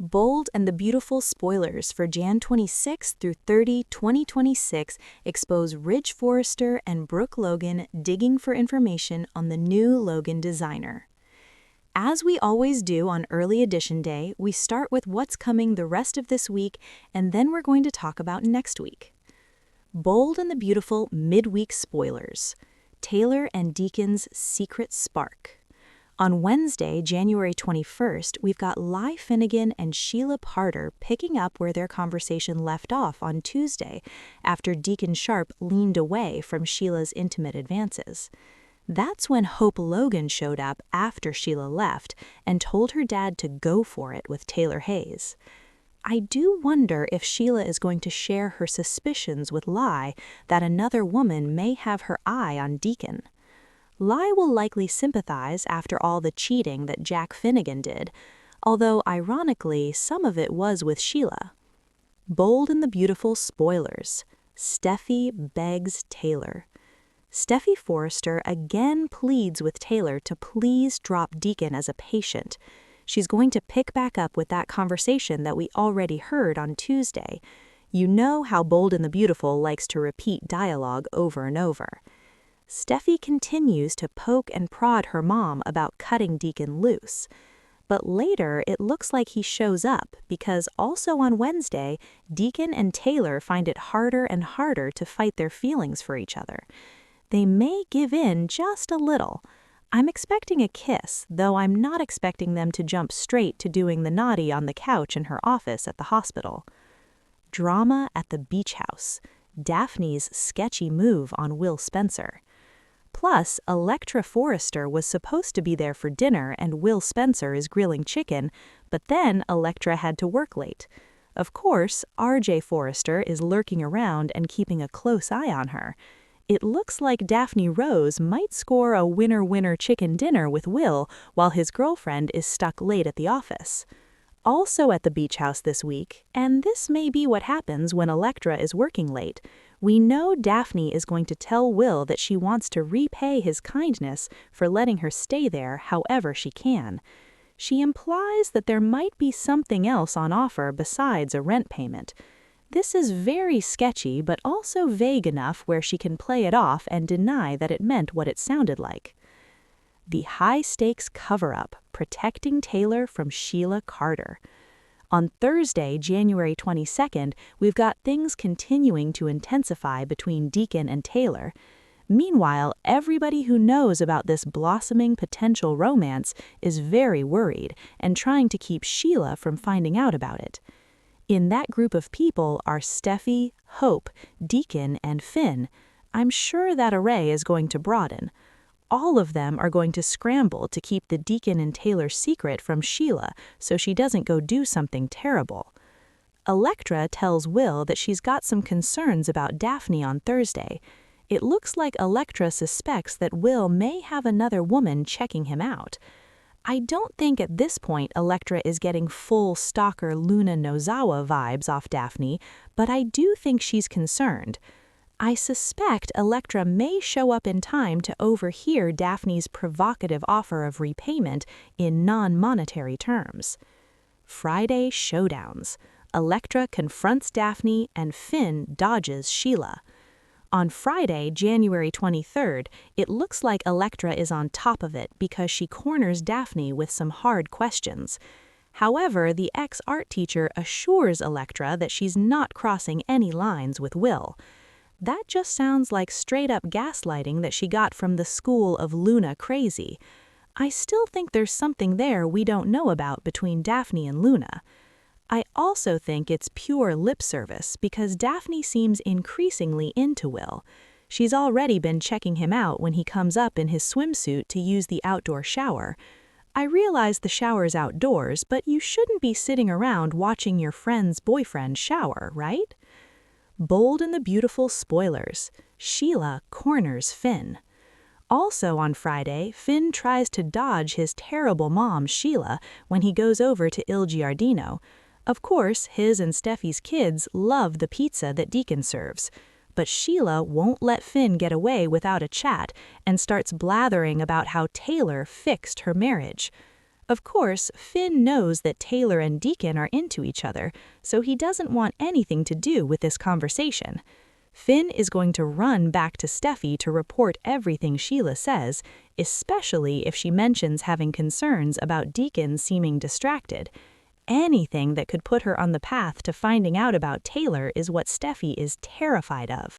Bold and the Beautiful spoilers for Jan 26 through 30, 2026 expose Ridge Forrester and Brooke Logan digging for information on the new Logan designer. As we always do on Early Edition Day, we start with what's coming the rest of this week, and then we're going to talk about next week. Bold and the Beautiful midweek spoilers. Taylor and Deacon's secret spark. On Wednesday, January 21st, we've got Ly Finnegan and Sheila Parter picking up where their conversation left off on Tuesday after Deacon Sharp leaned away from Sheila's intimate advances. That's when Hope Logan showed up after Sheila left and told her dad to go for it with Taylor Hayes. I do wonder if Sheila is going to share her suspicions with Ly that another woman may have her eye on Deacon. Ly will likely sympathize after all the cheating that Jack Finnegan did, although ironically some of it was with Sheila. Bold and the Beautiful spoilers. Steffi begs Taylor. Steffi Forrester again pleads with Taylor to please drop Deacon as a patient. She's going to pick back up with that conversation that we already heard on Tuesday. You know how Bold and the Beautiful likes to repeat dialogue over and over. Steffi continues to poke and prod her mom about cutting Deacon loose. But later, it looks like he shows up because also on Wednesday, Deacon and Taylor find it harder and harder to fight their feelings for each other. They may give in just a little. I'm expecting a kiss, though I'm not expecting them to jump straight to doing the naughty on the couch in her office at the hospital. Drama at the beach house. Daphne's sketchy move on Will Spencer. Plus, Electra Forrester was supposed to be there for dinner and Will Spencer is grilling chicken, but then Electra had to work late. Of course, RJ Forrester is lurking around and keeping a close eye on her. It looks like Daphne Rose might score a winner-winner chicken dinner with Will while his girlfriend is stuck late at the office. Also at the beach house this week, and this may be what happens when Electra is working late, we know Daphne is going to tell Will that she wants to repay his kindness for letting her stay there however she can. She implies that there might be something else on offer besides a rent payment. This is very sketchy, but also vague enough where she can play it off and deny that it meant what it sounded like. The high-stakes cover-up, protecting Taylor from Sheila Carter. On Thursday, January 22nd, we've got things continuing to intensify between Deacon and Taylor. Meanwhile, everybody who knows about this blossoming potential romance is very worried and trying to keep Sheila from finding out about it. In that group of people are Steffi, Hope, Deacon, and Finn. I'm sure that array is going to broaden. All of them are going to scramble to keep the Deacon and Taylor secret from Sheila so she doesn't go do something terrible. Electra tells Will that she's got some concerns about Daphne on Thursday. It looks like Electra suspects that Will may have another woman checking him out. I don't think at this point Electra is getting full stalker Luna Nozawa vibes off Daphne, but I do think she's concerned. I suspect Electra may show up in time to overhear Daphne's provocative offer of repayment in non-monetary terms. Friday showdowns. Electra confronts Daphne and Finn dodges Sheila. On Friday, January 23rd, it looks like Electra is on top of it because she corners Daphne with some hard questions. However, the ex-art teacher assures Electra that she's not crossing any lines with Will. That just sounds like straight-up gaslighting that she got from the school of Luna Crazy. I still think there's something there we don't know about between Daphne and Luna. I also think it's pure lip service because Daphne seems increasingly into Will. She's already been checking him out when he comes up in his swimsuit to use the outdoor shower. I realize the shower's outdoors, but you shouldn't be sitting around watching your friend's boyfriend shower, right? Bold and the Beautiful spoilers. Sheila corners Finn. Also on Friday, Finn tries to dodge his terrible mom, Sheila, when he goes over to Il Giardino. Of course, his and Steffi's kids love the pizza that Deacon serves. But Sheila won't let Finn get away without a chat and starts blathering about how Taylor fixed her marriage. Of course, Finn knows that Taylor and Deacon are into each other, so he doesn't want anything to do with this conversation. Finn is going to run back to Steffi to report everything Sheila says, especially if she mentions having concerns about Deacon seeming distracted. Anything that could put her on the path to finding out about Taylor is what Steffi is terrified of.